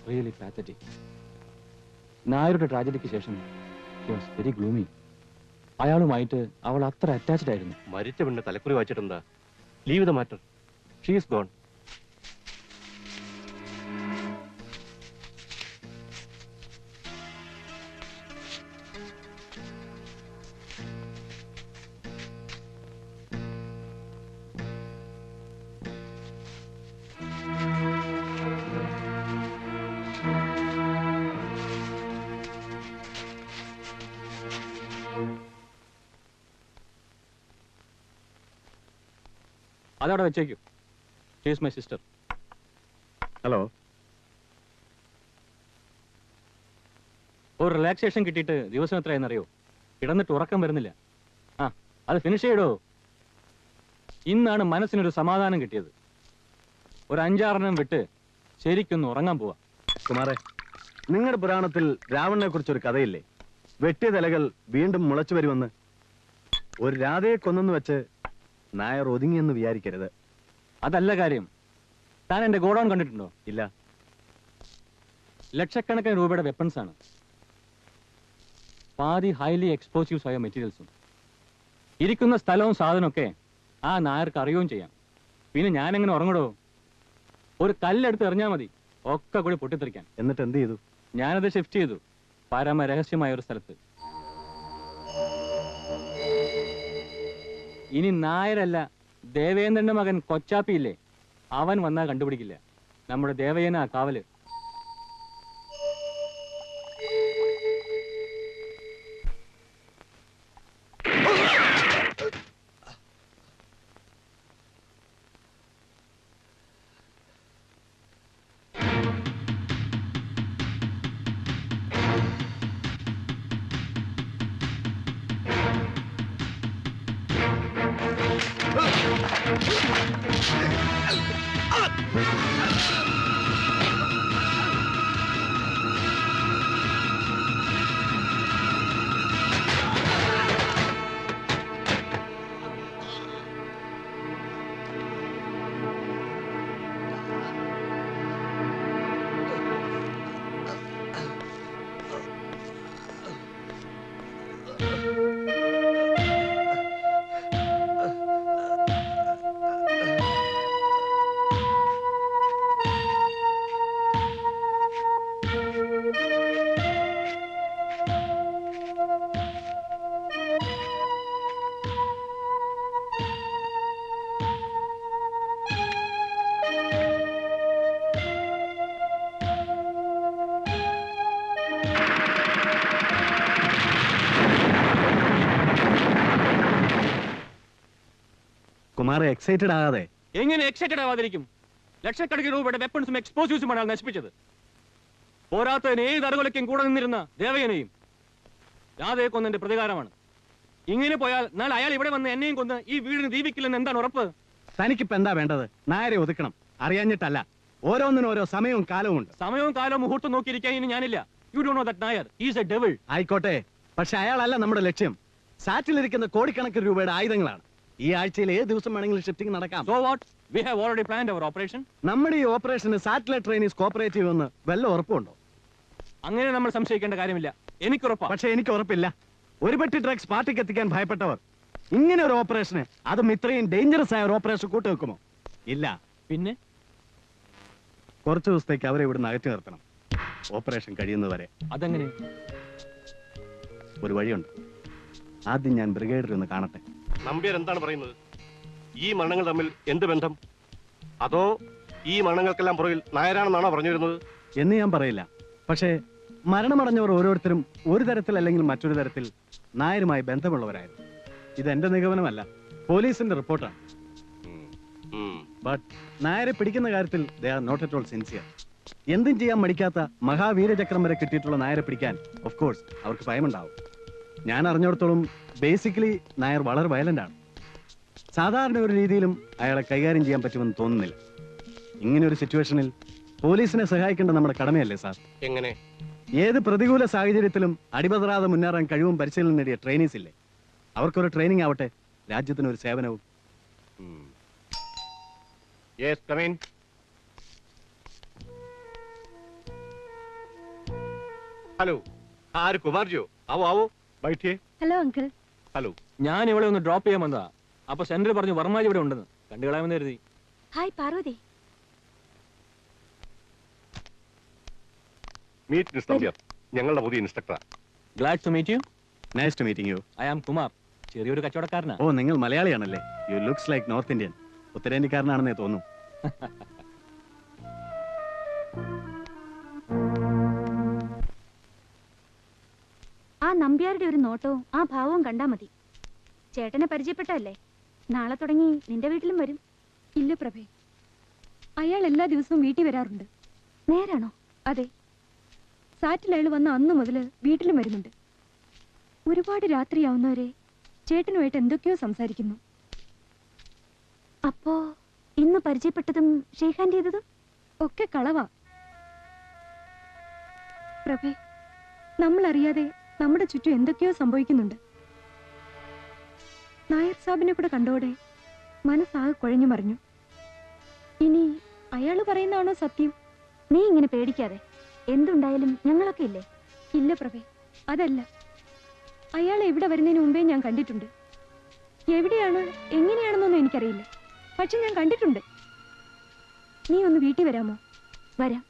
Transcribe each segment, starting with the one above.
Really pathetic. നായരുടെ ട്രാജഡിക്ക് ശേഷം ഹി വാസ് വെരി ഗ്ലൂമി. അയാളുമായിട്ട് അവൾ അത്ര അറ്റാച്ച്ഡ് ആയിരുന്നു. മരിച്ച പെണ്ണ് തലക്കുറി വായിച്ചിട്ടെന്താ? Leave the matter. She is gone. അതവിടെ വെച്ചേക്കൂ. She is my sister. Hello. ഒരു റിലാക്സേഷൻ കിട്ടിയിട്ട് ദിവസം എത്രയെന്നറിയോ? കിടന്നിട്ട് ഉറക്കം വരുന്നില്ല. ആ, അത് ഫിനിഷ് ചെയ്യടോ. ഇന്നാണ് മനസ്സിനൊരു സമാധാനം കിട്ടിയത്. ഒരു 5-6 വിട്ട് ശരിക്കൊന്ന് ഉറങ്ങാൻ പോവാ. കുമാറെ, നിങ്ങളുടെ പുരാണത്തിൽ രാവണനെ കുറിച്ചൊരു കഥയില്ലേ? വെട്ടിയ തലകൾ വീണ്ടും മുളച്ചു വരുമെന്ന്. ഒരു രാധയെ കൊന്നെന്ന് വെച്ച് നായർ ഒതുങ്ങിയെന്ന് വിചാരിക്കരുത്. അതല്ല കാര്യം. താൻ എന്റെ ഗോഡൌൺ കണ്ടിട്ടുണ്ടോ? ഇല്ല. ലക്ഷക്കണക്കിന് രൂപയുടെ വെപ്പൺസ് ആണ്. പാതി ഹൈലി എക്സ്പ്ലോസീവ്സ് ആയ മെറ്റീരിയൽസും. ഇരിക്കുന്ന സ്ഥലവും സാധനമൊക്കെ ആ നായർക്ക് അറിയുകയും ചെയ്യാം. പിന്നെ ഞാനെങ്ങനെ ഉറങ്ങടോ? ഒരു കല്ലെടുത്ത് എറിഞ്ഞാൽ മതി ഒക്കെ കൂടി പൊട്ടിത്തെറിക്കാൻ. എന്നിട്ട് എന്ത് ചെയ്തു? ഞാനത് ഷിഫ്റ്റ് ചെയ്തു പരമ രഹസ്യമായ ഒരു സ്ഥലത്ത്. ഇനി നായരല്ല, ദേവേന്ദ്രന്റെ മകൻ കൊച്ചാപ്പിയില്ലേ, അവൻ വന്നാൽ കണ്ടുപിടിക്കില്ല. നമ്മുടെ ദേവയ്യനാ കാവല്. കുമാറെ, എക്സൈറ്റഡ് ആകാതെ. എങ്ങനെ എക്സൈറ്റഡ് ആവാതിരിക്കും? ലക്ഷക്കണക്കിന് രൂപയുടെ വെപ്പൺസും എക്സ്പ്ലോസീവ്സുമാണ് അയാൾ നശിപ്പിച്ചത്. പോരാത്തതിന് ഏത് അറുകൊലയ്ക്കും കൂടെ നിന്നിരുന്ന ദേവയനെയും രാധയെ കൊന്നതിന്റെ പ്രതികാരമാണ്. ഇങ്ങനെ പോയാൽ നാളെ അയാൾ ഇവിടെ വന്ന് എന്നെയും കൊന്ന് ഈ വീടിന് ദീപിക്കില്ലെന്ന് എന്താണ് ഉറപ്പ്? തനിക്കിപ്പോ എന്താ വേണ്ടത്? നായരെ ഒതുക്കണം. അറിയാഞ്ഞിട്ടല്ല, ഓരോന്നിനും ഓരോ സമയവും കാലവും ഉണ്ട്. സമയവും കാലവും മുഹൂർത്തം നോക്കിയിരിക്കാൻ ഇനി ഞാനില്ല. You don't know that Nair is A devil. ആയിക്കോട്ടെ, പക്ഷെ അയാളല്ല നമ്മുടെ ലക്ഷ്യം. സാറ്റിലിരിക്കുന്ന കോടിക്കണക്കിന് രൂപയുടെ ആയുധങ്ങളാണ്. ഈ ആഴ്ചയിൽ ഏത് ദിവസം വേണമെങ്കിലും ഷിഫ്റ്റിംഗ് നടക്കാം. So what? We have already planned our operation. നമ്മുടെ ഈ ഓപ്പറേഷന് സാറ്റലൈറ്റ് ട്രെയിനീസ് കോപ്പറേറ്റീവ് എന്ന് വല്ല ഉറപ്പുണ്ടോ? അങ്ങനെ നമ്മൾ സംശയിക്കേണ്ട കാര്യമില്ല. എനിക്ക് ഉറപ്പാണ്. പക്ഷെ എനിക്ക് ഉറപ്പില്ല. ഒരു പെട്ടി ഡ്രഗ്സ് പാർട്ടിക്ക് എത്തിക്കാൻ ഭയപ്പെട്ടവർ ഇങ്ങനെ ഒരു ഓപ്പറേഷന്, അതും ഇത്രയും ഡേഞ്ചറസ് ആയ ഒരു ഓപ്പറേഷൻ കൂട്ടുവെക്കുമോ? ഇല്ല. പിന്നെ കുറച്ചു ദിവസത്തേക്ക് അവരെ ഇവിടുന്ന് അകറ്റി നിർത്തണം, ഓപ്പറേഷൻ കഴിയുന്നവരെ. അതെങ്ങനെ? ഒരു വഴിയുണ്ട്. ആദ്യം ഞാൻ ബ്രിഗേഡിൽ ഒന്ന് കാണട്ടെ. നമ്പ്യാർ എന്താണ് പറയുന്നത്? ഈ മരണങ്ങൾ തമ്മിൽ എന്ത് ബന്ധം? അതോ ഈ മരണങ്ങൾക്കെല്ലാം പുറകിൽ നായരാണെന്നാണോ പറഞ്ഞിരുന്നത്? എന്ന് ഞാൻ പറയില്ല. പക്ഷേ മരണമടഞ്ഞവർ ഓരോരുത്തരും ഒരു തരത്തിൽ അല്ലെങ്കിൽ മറ്റൊരു തരത്തിൽ നായരുമായി ബന്ധമുള്ളവരായിരുന്നു. ഇതെന്റെ നിഗമനമല്ല, പോലീസിന്റെ റിപ്പോർട്ടാണ്. ബട്ട് നായരെ പിടിക്കുന്ന കാര്യത്തിൽ they are not at all sincere. എന്തും ചെയ്യാൻ മടിക്കാത്ത മഹാവീരചക്രം വരെ കിട്ടിയിട്ടുള്ള നായരെ പിടിക്കാൻ ഓഫ് കോഴ്സ് അവർക്ക് ഭയമുണ്ടാവും. ഞാൻ അറിഞ്ഞിടത്തോളം ബേസിക്കലി നായർ വളരെ വയലന്റ് ആണ്. സാധാരണ ഒരു രീതിയിലും അയാളെ കൈകാര്യം ചെയ്യാൻ പറ്റുമെന്ന് തോന്നുന്നില്ല. ഇങ്ങനെ ഒരു സിറ്റുവേഷനിൽ പോലീസിനെ സഹായിക്കേണ്ട നമ്മുടെ കടമയല്ലേ സാർ? എങ്ങനെ? ഏത് പ്രതികൂല സാഹചര്യത്തിലും അടിപതറാതെ മുന്നേറാൻ കഴിവും പരിശീലനം നേടിയ ട്രെയിനീസ് ഇല്ലേ, അവർക്കൊരു ട്രെയിനിങ് ആവട്ടെ, രാജ്യത്തിനൊരു സേവനവും. Yes, come in. ഹലോ ആര് കുമാർജിയോ? ആവോ ആവോ ബൈഠിയേ. Hello uncle. ഹലോ. ഞാൻ ഇവിടെ ഒന്ന് ഡ്രോപ്പ് ചെയ്യാൻ വന്നതാ. അപ്പൊ സെന്റർ പറഞ്ഞു വർമാജി ഇവിടെ ഉണ്ടെന്ന്. കണ്ടുകളാമെന്ന് കരുതി. Hi Parvathy. Meet mister Nambiar, ഞങ്ങളുടെ പുതിയ ഇൻസ്ട്രക്ടറാ. Glad to meet you. Nice to meeting you. I am Kumar. ചെറിയൊരു കച്ചവടക്കാരനാ. ഓ, നിങ്ങൾ മലയാളിയാണല്ലേ? You looks like north Indian. ഉത്തരേന്ത്യക്കാരനാണെന്നേ തോന്നുന്നു. ആ നമ്പ്യാരുടെ ഒരു നോട്ടവും ആ ഭാവവും കണ്ടാ മതി. ചേട്ടനെ പരിചയപ്പെട്ടല്ലേ? നാളെ തുടങ്ങി നിന്റെ വീട്ടിലും വരും. ഇല്ല പ്രഭേ, അയാൾ എല്ലാ ദിവസവും വീട്ടിൽ വരാറുണ്ട്. നേരാണോ? അതെ, സാറ്റിൽ അയാൾ വന്ന അന്ന് മുതൽ വീട്ടിലും വരുന്നുണ്ട്. ഒരുപാട് രാത്രിയാവുന്നവരെ ചേട്ടനുമായിട്ട് എന്തൊക്കെയോ സംസാരിക്കുന്നു. അപ്പോ ഇന്ന് പരിചയപ്പെട്ടതും ഷെയ്ഖാൻ ചെയ്തതും ഒക്കെ കളവാ പ്രഭേ. നമ്മളറിയാതെ നമ്മുടെ ചുറ്റും എന്തൊക്കെയോ സംഭവിക്കുന്നുണ്ട്. നായർ സാബിനെ കൂടെ കണ്ടോടെ മനസ്സാകെ കുഴഞ്ഞു മറിഞ്ഞു. ഇനി അയാൾ പറയുന്നതാണോ സത്യം? നീ ഇങ്ങനെ പേടിക്കാതെ. എന്തുണ്ടായാലും ഞങ്ങളൊക്കെ ഇല്ലേ? ഇല്ല പ്രഭേ, അതല്ല. അയാളെ ഇവിടെ വരുന്നതിന് മുമ്പേ ഞാൻ കണ്ടിട്ടുണ്ട്. എവിടെയാണ് എങ്ങനെയാണെന്നൊന്നും എനിക്കറിയില്ല, പക്ഷെ ഞാൻ കണ്ടിട്ടുണ്ട്. നീ ഒന്ന് വീട്ടിൽ വരാമോ? വരാം.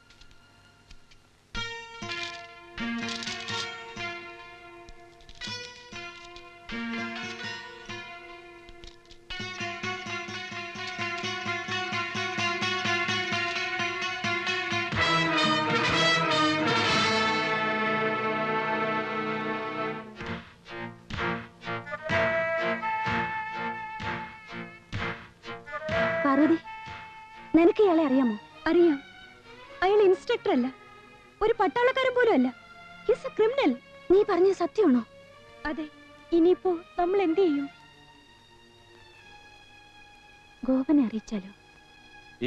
പാർവതി, നിനക്ക് ഇയാളെ അറിയാമോ? അറിയാം. അയാൾ ഇൻസ്ട്രക്ടർ അല്ല, ഒരു പട്ടാളക്കാരൻ പോലും അല്ല. He's a criminal. നീ പറഞ്ഞ സത്യമാണോ? അതെ. ഇനിയിപ്പോ നമ്മൾ എന്ത് ചെയ്യും? ഗോപനെ അറിയിച്ചാലോ?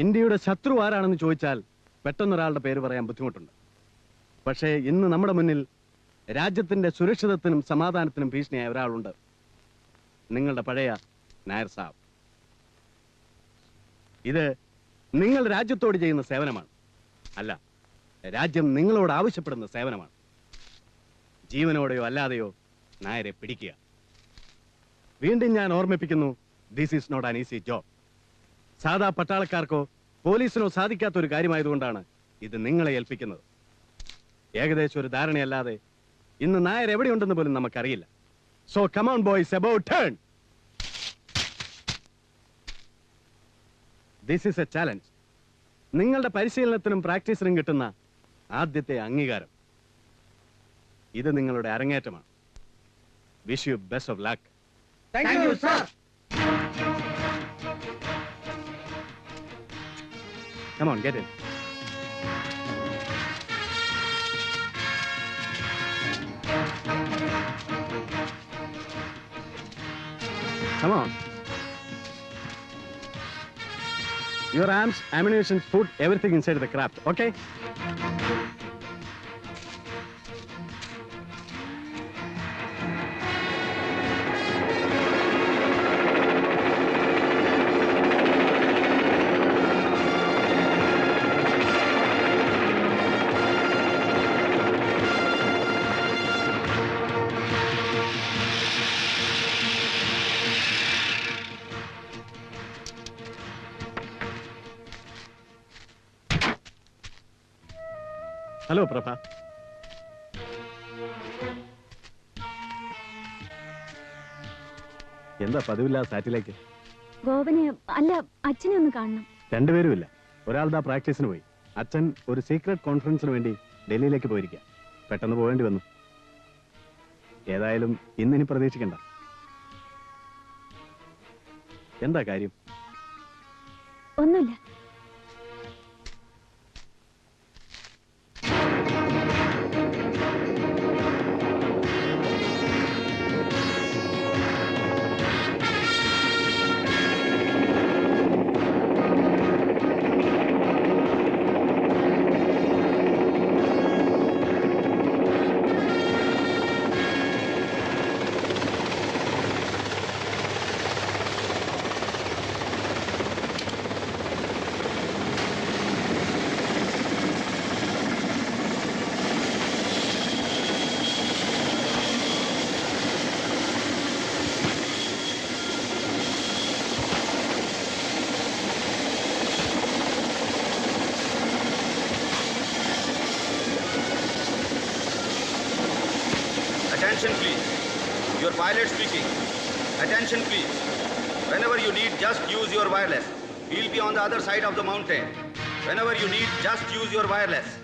ഇന്ത്യയുടെ ശത്രു ആരാണെന്ന് ചോദിച്ചാൽ പെട്ടെന്നൊരാളുടെ പേര് പറയാൻ ബുദ്ധിമുട്ടുണ്ട്. പക്ഷേ ഇന്ന് നമ്മുടെ മുന്നിൽ രാജ്യത്തിന്റെ സുരക്ഷിതത്വത്തിനും സമാധാനത്തിനും ഭീഷണിയായ ഒരാളുണ്ട്. നിങ്ങളുടെ പഴയ നായർ സാബ്. ഇത് നിങ്ങൾ രാജ്യത്തോട് ചെയ്യുന്ന സേവനമാണ്. അല്ല, രാജ്യം നിങ്ങളോട് ആവശ്യപ്പെടുന്ന സേവനമാണ്. ജീവനോടെയോ അല്ലാതെയോ നായരെ പിടിക്കുക. വീണ്ടും ഞാൻ ഓർമ്മിപ്പിക്കുന്നു, this is not an easy job. സാധാ പട്ടാളക്കാർക്കോ പോലീസിനോ സാധിക്കാത്ത ഒരു കാര്യമായതുകൊണ്ടാണ് ഇത് നിങ്ങളെ ഏൽപ്പിക്കുന്നത്. ഏകദേശം ഒരു ധാരണയല്ലാതെ ഇന്ന് നായർ എവിടെയുണ്ടെന്ന് പോലും നമുക്കറിയില്ല. So come on boys, about turn. This is a challenge. നിങ്ങളുടെ പരിശീലനത്തിനും പ്രാക്ടീസിനും കിട്ടുന്ന ആദ്യത്തെ അംഗീകാരം. ഇത് നിങ്ങളുടെ അരങ്ങേറ്റമാണ്. Wish you best of luck. Thank you, sir. Come on, get in. Come on. Your arms, ammunition, food, everything inside the craft, okay? Hello Prabha. എന്താ പതിവില്ലാതെ സാറ്റിലേക്ക്? ഗോപനെ അല്ല, അച്ഛനെ ഒന്ന് കാണണം. രണ്ടുപേരുമില്ല. ഒരാൾ ദാ പ്രാക്ടീസിന് പോയി. അച്ഛൻ ഒരു സീക്രട്ട് കോൺഫറൻസിന് വേണ്ടി ഡൽഹിയിലേക്ക് പോയിരിക്കുക. പെട്ടെന്ന് പോകേണ്ടി വന്നു. ഏതായാലും ഇന്നിനി പ്രതീക്ഷിക്കണ്ട. എന്താ കാര്യം? ഒന്നുമില്ല. Attention please. Your pilot speaking. Attention please. Whenever you need, just use your wireless. We'll be on the other side of the mountain. Whenever you need, just use your wireless.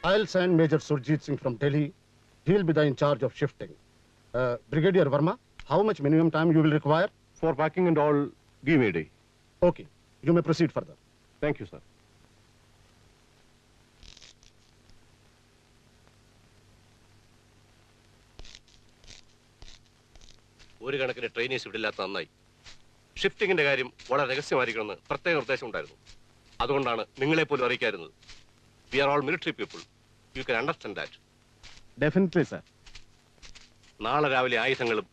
I'll send Major Surjit Singh from Delhi. He'll be in charge of shifting. Brigadier Verma, how much minimum time you will require? For packing and all, give me a day. Okay, you may proceed further. Thank you, sir. ഒരു കണക്കിന് trainers വിടില്ലാത്ത നന്നായി. ഷിഫ്റ്റിംഗിന്റെ കാര്യം വളരെ രഹസ്യമായിരിക്കണമെന്ന് പ്രത്യേക നിർദ്ദേശം ഉണ്ടായിരുന്നു. അതുകൊണ്ടാണ് നിങ്ങളെ പോലും അറിയിക്കാറുന്നത്. We are all military people. You can understand that. Definitely sir. നാളെ രാവിലെ ആയുധങ്ങളും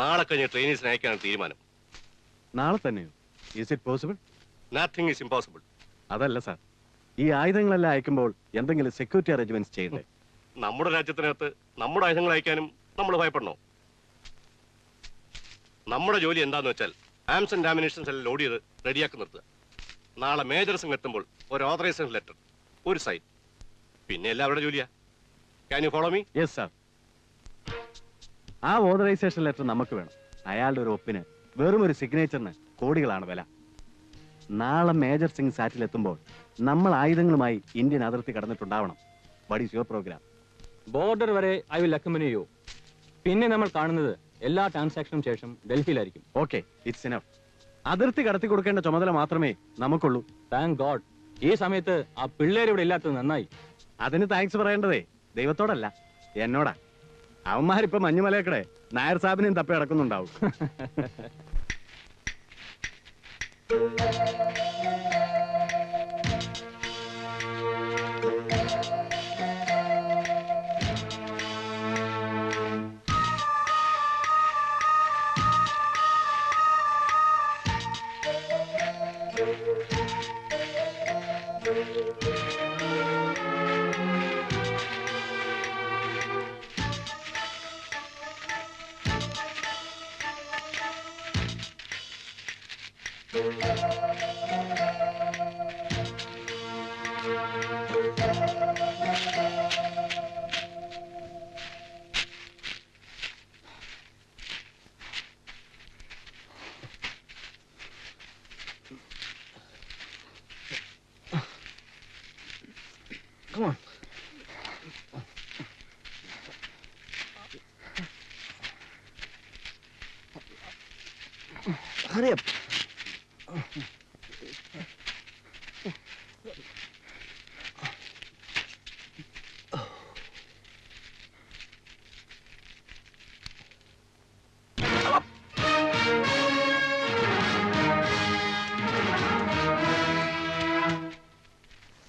നാളെ കഴിഞ്ഞ് ട്രെയിനേഴ്സിനെ അയക്കാനാണ് തീരുമാനം. നാളെ തന്നെയോ? Is it possible? Nothing is impossible. അതല്ല സാർ, ഈ ആയുധങ്ങളെല്ലാം അയക്കുമ്പോൾ എന്തെങ്കിലും സെക്യൂരിറ്റി അറേഞ്ച്മെന്റ്സ് ചെയ്യണ്ടേ? നമ്മുടെ രാജ്യത്തിനകത്ത് നമ്മുടെ ആയുധങ്ങൾ അയക്കാനും നമ്മൾ ഭയപ്പെടണോ? നമ്മുടെ ജോലി എന്താന്ന് വെച്ചാൽ ആംസ് ആൻഡ് ആമിനേഷൻസ് എല്ലാം ലോഡ് ചെയ്ത് റെഡിയാക്കി നിർത്തുക. നാളെ മേജർ സിംഗ് എത്തുമ്പോൾ ഒരു ഓതറൈസേഷൻ ലെറ്റർ, ഒരു സൈൻ, പിന്നെ എല്ലാവരുടെ ജോലിയാ. Can you follow me? Yes sir. ആ ഓതറൈസേഷൻ ലെറ്റർ നമുക്ക് വേണം. അയാളുടെ ഒരു ഒപ്പിന് വെറും ഒരു സിഗ്നേച്ചറിന് കോടികളാണ് വില. നാളെ മേജർ സിംഗ് സാറ്റിലെത്തുമ്പോൾ നമ്മൾ ആയുധങ്ങളുമായി ഇന്ത്യൻ അതിർത്തി കടന്നിട്ടുണ്ടാവണം. What is your programme? Border വരെ ഐ വിൽ അക്കമ്പനി യു. പിന്നെ നമ്മൾ കാണുന്നത് എല്ലാ ട്രാൻസാക്ഷനും ശേഷം ഡൽഹിയിലായിരിക്കും. Okay, it's enough. അതിർത്തി കടത്തി കൊടുക്കേണ്ട ചുമതല മാത്രമേ നമുക്കുള്ളൂ. താങ്ക് ഗോഡ്, ഈ സമയത്ത് ആ പിള്ളേർ ഇവിടെ ഇല്ലാത്തത് നന്നായി. അതിന് താങ്ക്സ് പറയേണ്ടതേ ദൈവത്തോടല്ല, എന്നോടാ. അവന്മാരിപ്പോ മഞ്ഞുമലയക്കടെ നായർ സാബിനെയും തപ്പി അടക്കുന്നുണ്ടാവും. Come on. Hurry up.